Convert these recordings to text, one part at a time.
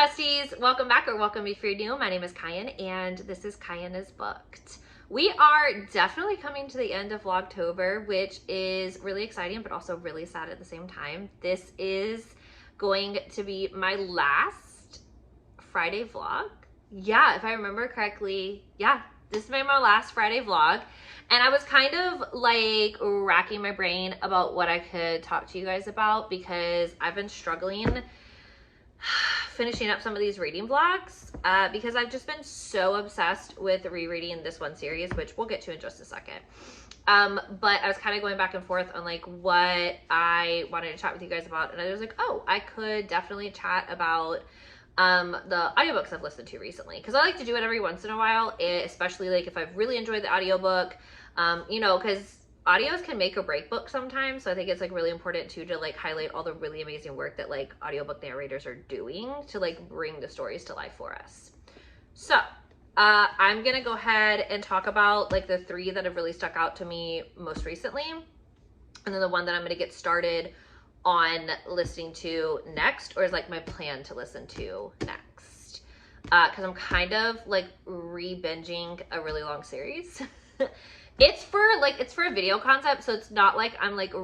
besties, welcome back or welcome if you're new. My name is Kyan and this is Kyan is Booked. We are definitely coming to the end of vlogtober, which is really exciting but also really sad at the same time. This is going to be my last Friday vlog. Yeah, if I remember correctly, yeah, this is my last Friday vlog. And I was kind of like racking my brain about what I could talk to you guys about because I've been struggling finishing up some of these reading vlogs because I've just been so obsessed with rereading this one series, which we'll get to in just a second. But I was kind of going back and forth on like what I wanted to chat with you guys about, and I was like, oh, I could definitely chat about the audiobooks I've listened to recently, because I like to do it every once in a while, especially like if I've really enjoyed the audiobook, you know, because audios can make or break books sometimes. So I think it's like really important too to like highlight all the really amazing work that like audiobook narrators are doing to like bring the stories to life for us. So I'm gonna go ahead and talk about like the three that have really stuck out to me most recently, and then the one that I'm gonna get started on listening to next, or is like my plan to listen to next, because I'm kind of like re-binging a really long series. It's for a video concept, so it's not like I'm like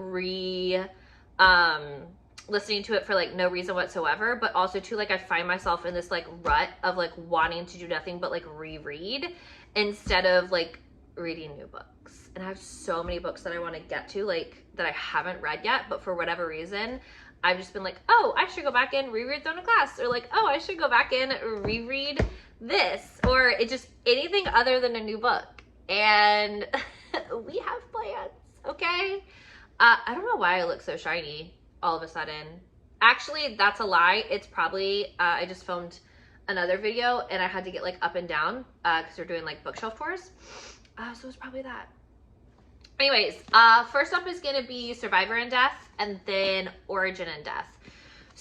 listening to it for like no reason whatsoever, but also too like I find myself in this like rut of like wanting to do nothing but like reread instead of like reading new books. And I have so many books that I want to get to, like that I haven't read yet, but for whatever reason I've just been like, oh, I should go back and reread Throne of Glass, or like, oh, I should go back and reread this, or it just anything other than a new book. And we have plans, okay? I don't know why I look so shiny all of a sudden. Actually, that's a lie. It's probably, I just filmed another video and I had to get like up and down because we're doing like bookshelf tours. So it's probably that. Anyways, first up is gonna be Survivor and Death, and then Origin and Death.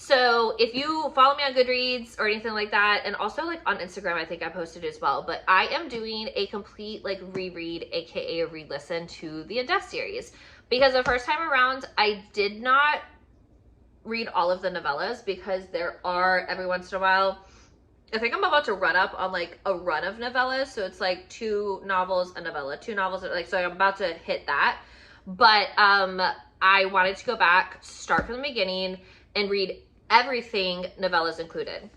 So if you follow me on Goodreads or anything like that, and also like on Instagram, I think I posted as well, but I am doing a complete like reread, aka a re-listen to the In Death series, because the first time around I did not read all of the novellas, because there are every once in a while, I think I'm about to run up on like a run of novellas, so it's like 2 novels, a novella, 2 novels, like, so I'm about to hit that. But I wanted to go back, start from the beginning, and read everything, novellas included,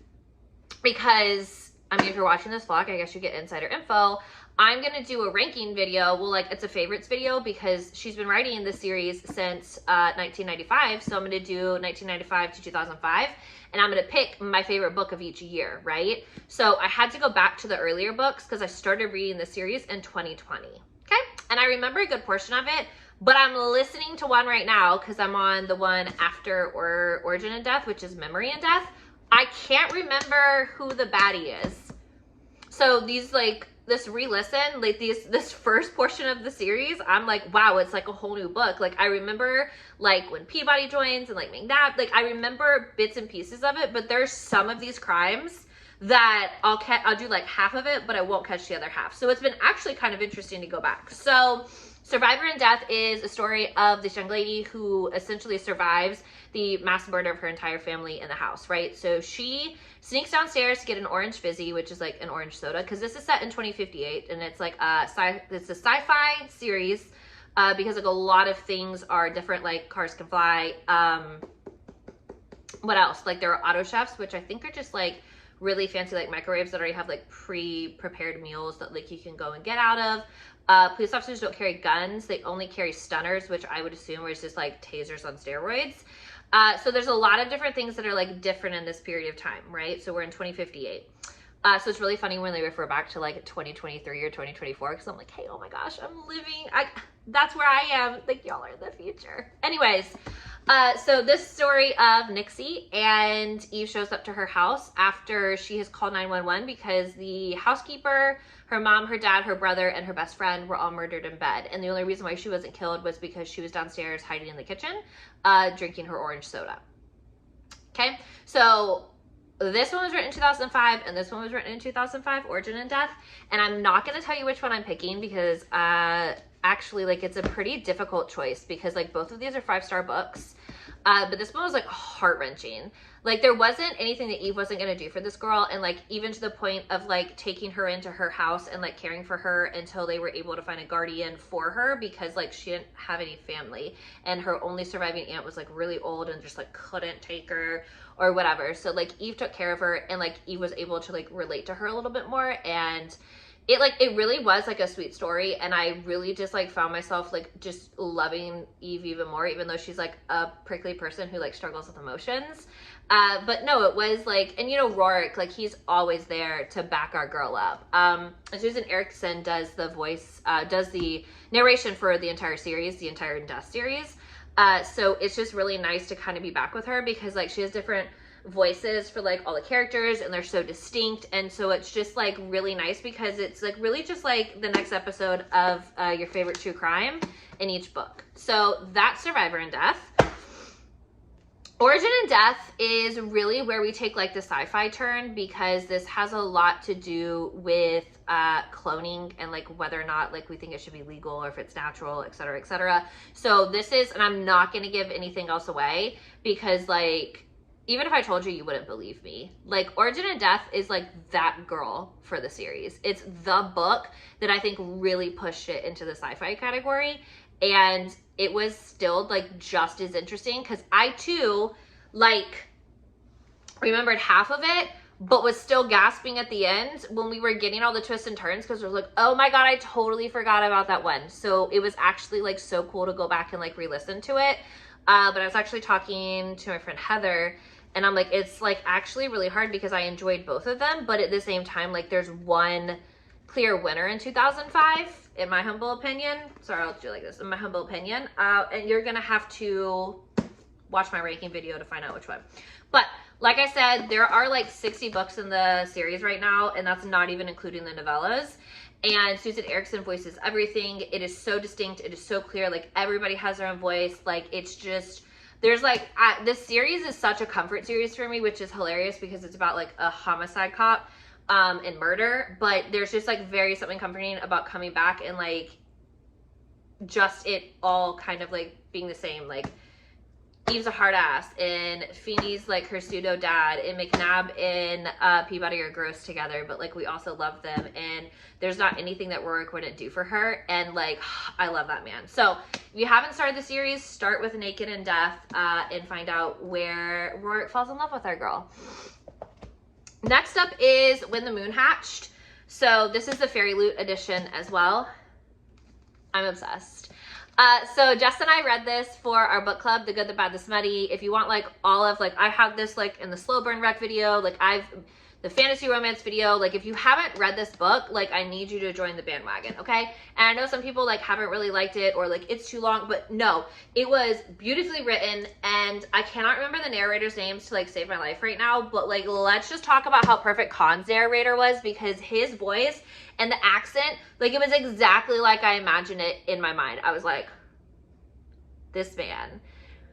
because I mean, if you're watching this vlog, I guess you get insider info. I'm gonna do a ranking video. Well, like, it's a favorites video because she's been writing this series since 1995, so I'm gonna do 1995 to 2005, and I'm gonna pick my favorite book of each year, right? So I had to go back to the earlier books because I started reading the series in 2020, okay? And I remember a good portion of it, but I'm listening to one right now because I'm on the one after Origin and Death, which is Memory and Death. I can't remember who the baddie is. So these like, this re-listen, like this first portion of the series, I'm like, wow, it's like a whole new book. Like I remember like when Peabody joins and like McNabb, like I remember bits and pieces of it, but there's some of these crimes that I'll do like half of it, but I won't catch the other half. So it's been actually kind of interesting to go back. So Survivor and Death is a story of this young lady who essentially survives the mass murder of her entire family in the house, right? So she sneaks downstairs to get an orange fizzy, which is like an orange soda, because this is set in 2058, and it's like it's a sci-fi series because like a lot of things are different, like cars can fly. What else? Like there are auto chefs, which I think are just like really fancy like microwaves that already have like pre-prepared meals that like you can go and get out of. Police officers don't carry guns. They only carry stunners, which I would assume is just like tasers on steroids. So there's a lot of different things that are like different in this period of time, right? So we're in 2058. So it's really funny when they refer back to like 2023 or 2024, because I'm like, hey, oh my gosh, I'm living, that's where I am. Like y'all are in the future. Anyways, so this story of Nixie, and Eve shows up to her house after she has called 911 because the housekeeper, her mom, her dad, her brother, and her best friend were all murdered in bed. And the only reason why she wasn't killed was because she was downstairs hiding in the kitchen, drinking her orange soda. Okay, so this one was written in 2005 and this one was written in 2005, Origin and Death. And I'm not going to tell you which one I'm picking because actually like it's a pretty difficult choice, because like both of these are 5-star books. But this one was like heart-wrenching. Like there wasn't anything that Eve wasn't going to do for this girl, and like even to the point of like taking her into her house and like caring for her until they were able to find a guardian for her, because like she didn't have any family and her only surviving aunt was like really old and just like couldn't take her or whatever. So like Eve took care of her, and like Eve was able to like relate to her a little bit more, and it really was like a sweet story. And I really just like found myself like just loving Eve even more, even though she's like a prickly person who like struggles with emotions. But no, it was like, and you know, Rourke, like he's always there to back our girl up. Susan Erickson does the voice, does the narration for the entire series, the entire Death series. So it's just really nice to kind of be back with her, because like she has different voices for like all the characters and they're so distinct, and so it's just like really nice because it's like really just like the next episode of your favorite true crime in each book. So that's Survivor and Death. Origin and Death is really where we take like the sci-fi turn, because this has a lot to do with cloning and like whether or not like we think it should be legal or if it's natural, etc., etc. So this is, and I'm not going to give anything else away, because like even if I told you, you wouldn't believe me. Like Origin and Death is like that girl for the series. It's the book that I think really pushed it into the sci-fi category. And it was still like just as interesting, because I too like remembered half of it, but was still gasping at the end when we were getting all the twists and turns, because it was like, oh my God, I totally forgot about that one. So it was actually like so cool to go back and like re-listen to it. But I was actually talking to my friend Heather, and I'm like, it's like actually really hard because I enjoyed both of them, but at the same time, like there's one clear winner in 2005, in my humble opinion. Sorry, I'll do it like this, in my humble opinion. And you're gonna have to watch my ranking video to find out which one. But like I said, there are like 60 books in the series right now, and that's not even including the novellas. And Susan Erickson voices everything. It is so distinct. It is so clear. Like everybody has their own voice. Like it's just, there's like, this series is such a comfort series for me, which is hilarious because it's about like a homicide cop and murder. But there's just like something comforting about coming back and like just it all kind of like being the same. Like Eve's a hard ass, and Feeney's like her pseudo dad, and McNabb and Peabody are gross together, but like we also love them, and there's not anything that Rourke wouldn't do for her, and like I love that man. So if you haven't started the series, start with Naked and Death and find out where Rourke falls in love with our girl. Next up is When the Moon Hatched. So this is the Fairy Loot edition as well. I'm obsessed. So Jess and I read this for our book club, The Good, the Bad, the Smutty. If you want like all of like, I have this like in the slow burn rec video, like the fantasy romance video. Like if you haven't read this book, like I need you to join the bandwagon, okay? And I know some people like haven't really liked it, or like it's too long, but no, it was beautifully written, and I cannot remember the narrator's names to like save my life right now, but like let's just talk about how perfect Khan's narrator was, because his voice and the accent, like it was exactly like I imagined it in my mind. I was like, this man,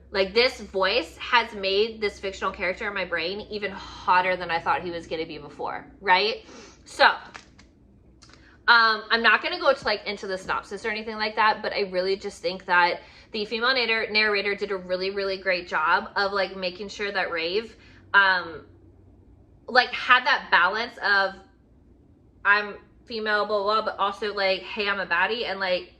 like this voice has made this fictional character in my brain even hotter than I thought he was going to be before, right? So I'm not going to go to like into the synopsis or anything like that, but I really just think that the female narrator did a really, really great job of like making sure that Rave like had that balance of I'm female, blah, blah, but also like, hey, I'm a baddie, and like,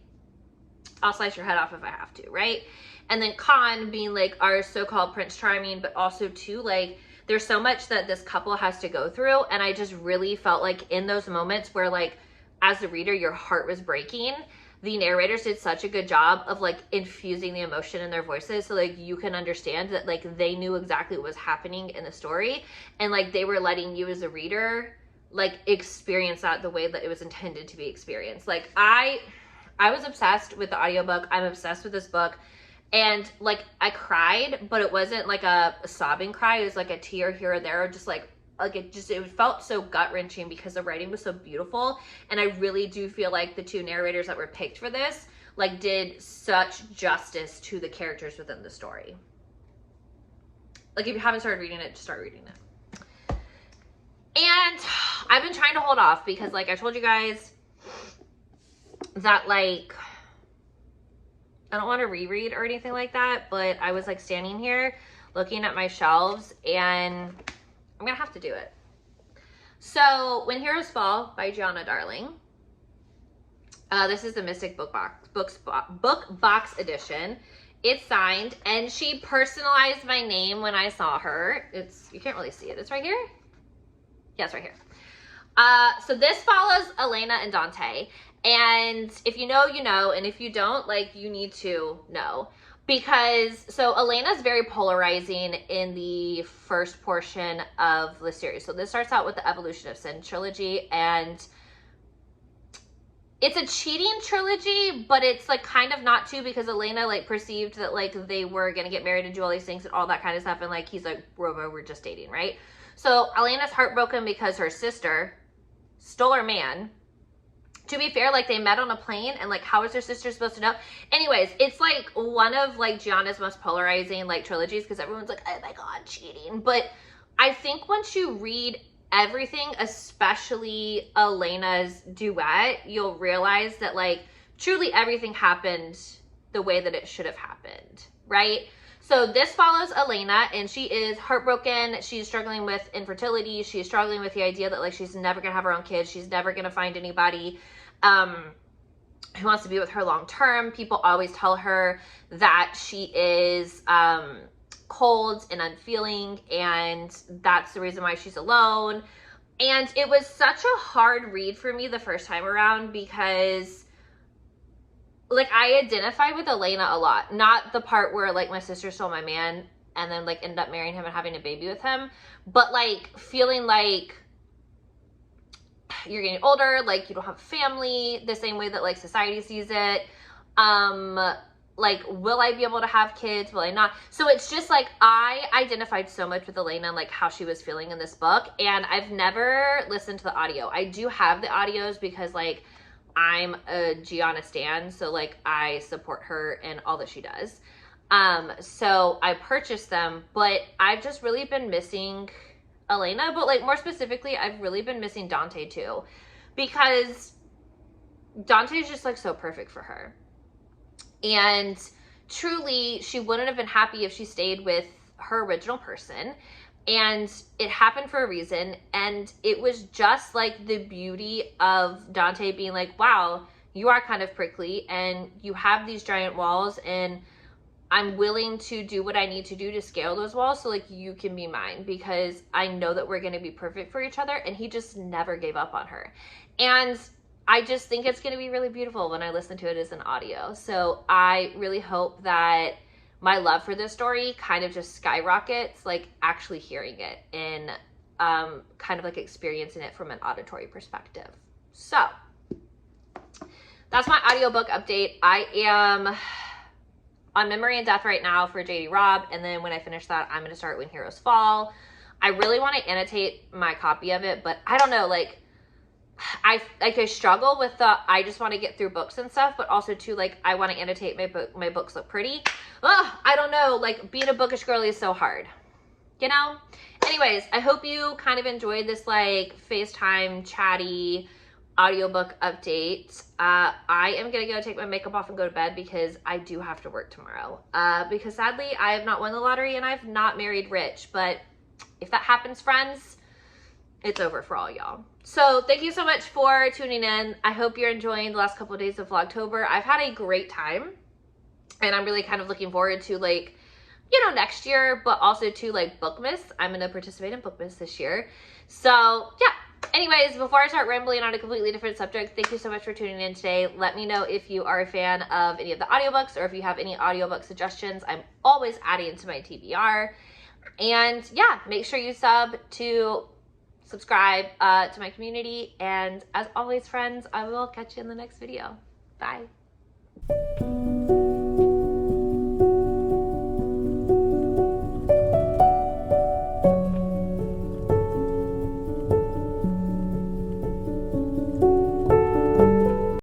I'll slice your head off if I have to, right? And then Khan being like our so-called Prince Charming, but also too, like, there's so much that this couple has to go through, and I just really felt like in those moments where like, as the reader, your heart was breaking, the narrators did such a good job of like infusing the emotion in their voices, so like you can understand that like they knew exactly what was happening in the story, and like they were letting you as a reader like experience that the way that it was intended to be experienced. Like I was obsessed with the audiobook. I'm obsessed with this book, and like I cried, but it wasn't like a sobbing cry. It was like a tear here or there, just like it felt so gut-wrenching because the writing was so beautiful. And I really do feel like the two narrators that were picked for this like did such justice to the characters within the story. Like if you haven't started reading it, just start reading it. And I've been trying to hold off because like I told you guys that like I don't want to reread or anything like that, but I was like standing here looking at my shelves and I'm gonna have to do it. So When Heroes Fall by Gianna Darling. This is the Mystic book box edition. It's signed, and she personalized my name when I saw her. You can't really see it. It's right here. Yeah, it's right here. So this follows Elena and Dante. And if you know, you know. And if you don't, like, you need to know. Because, so Elena's very polarizing in the first portion of the series. So this starts out with the Evolution of Sin trilogy. And it's a cheating trilogy, but it's like kind of not too, because Elena like perceived that like they were gonna get married and do all these things and all that kind of stuff, and like he's like, we're just dating, right? So Elena's heartbroken because her sister stole her man. To be fair, like they met on a plane, and like how is her sister supposed to know? Anyways, it's like one of like Gianna's most polarizing like trilogies, because everyone's like, oh my god, cheating. But I think once you read everything, especially Elena's duet, you'll realize that like truly everything happened the way that it should have happened, right? So this follows Elena, and she is heartbroken. She's struggling with infertility. She's struggling with the idea that like she's never gonna have her own kids. She's never gonna find anybody who wants to be with her long term. People always tell her that she is cold and unfeeling, and that's the reason why she's alone. And it was such a hard read for me the first time around, because like I identify with Elena a lot. Not the part where like my sister stole my man and then like ended up marrying him and having a baby with him, but like feeling like you're getting older, like you don't have a family the same way that like society sees it. Like, will I be able to have kids? Will I not? So it's just like, I identified so much with Elena and like how she was feeling in this book. And I've never listened to the audio. I do have the audios because like I'm a Gianna stan. So like I support her and all that she does. So I purchased them, but I've just really been missing Elena. But like more specifically, I've really been missing Dante too, because Dante is just like so perfect for her. And truly, she wouldn't have been happy if she stayed with her original person. And it happened for a reason. And it was just like the beauty of Dante being like, wow, you are kind of prickly and you have these giant walls, and I'm willing to do what I need to do to scale those walls so like you can be mine, because I know that we're going to be perfect for each other. And he just never gave up on her. And I just think it's going to be really beautiful when I listen to it as an audio. So I really hope that my love for this story kind of just skyrockets, like actually hearing it and kind of like experiencing it from an auditory perspective. So that's my audiobook update. I am on Memory and Death right now for JD Robb. And then when I finish that, I'm going to start When Heroes Fall. I really want to annotate my copy of it, but I don't know, like, I struggle with the, I just want to get through books and stuff, but also too, like, I want to annotate my books look pretty. Ugh, I don't know, like, being a bookish girly is so hard, you know? Anyways, I hope you kind of enjoyed this, like, FaceTime chatty audiobook update. I am gonna go take my makeup off and go to bed because I do have to work tomorrow. Because sadly, I have not won the lottery and I've not married rich, but if that happens, friends, it's over for all y'all. So thank you so much for tuning in. I hope you're enjoying the last couple of days of Vlogtober. I've had a great time, and I'm really kind of looking forward to, like, you know, next year, but also to like Bookmas. I'm going to participate in Bookmas this year. So yeah. Anyways, before I start rambling on a completely different subject, thank you so much for tuning in today. Let me know if you are a fan of any of the audiobooks or if you have any audiobook suggestions. I'm always adding to my TBR. And yeah, make sure you subscribe to my community. And as always, friends, I will catch you in the next video. Bye.